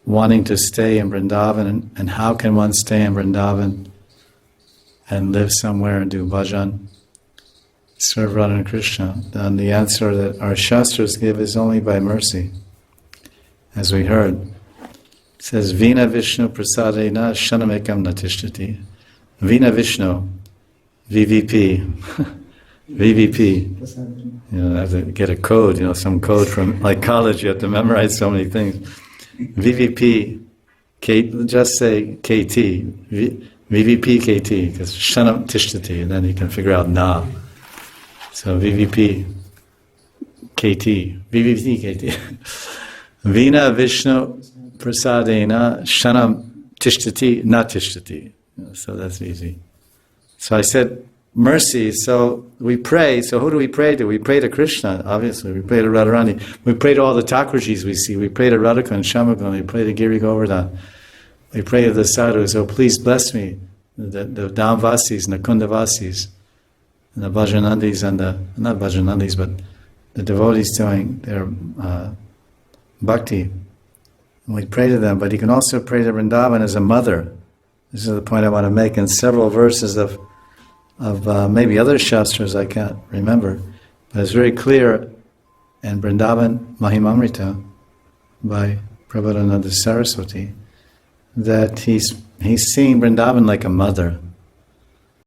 wanting to stay in Vrindavan, and how can one stay in Vrindavan and live somewhere and do bhajan, serve Radha and Krishna? Then the answer that our Shastras give is only by mercy, as we heard. It says, Vina Vishnu prasadena shanamekam natishtati. Vina Vishnu, VVP, VVP. I have to get a code, some code from like college, you have to memorize so many things. VVP, just say KT, VVP KT, because Shanam Tishtati, and then you can figure out Na. So VVP KT, VVP KT. Vina Vishnu Prasadena Shanam Tishtati, Na Tishtati. So that's easy. So I said, mercy, so we pray. So who do we pray to? We pray to Krishna, obviously. We pray to Radharani. We pray to all the Thakurjis we see. We pray to Radhika and Shamagun. We pray to Giri Govardhan. We pray to the sadhus. So please bless me, the Dhamvasis and the Kundavasis, and the Bhajanandis and the, not Bhajanandis, but the devotees doing their bhakti. And we pray to them, but you can also pray to Vrindavan as a mother. This is the point I want to make in several verses of maybe other Shastras I can't remember, but it's very clear in Vrindavan Mahimamrita by Prabhupada Saraswati that he's seeing Vrindavan like a mother.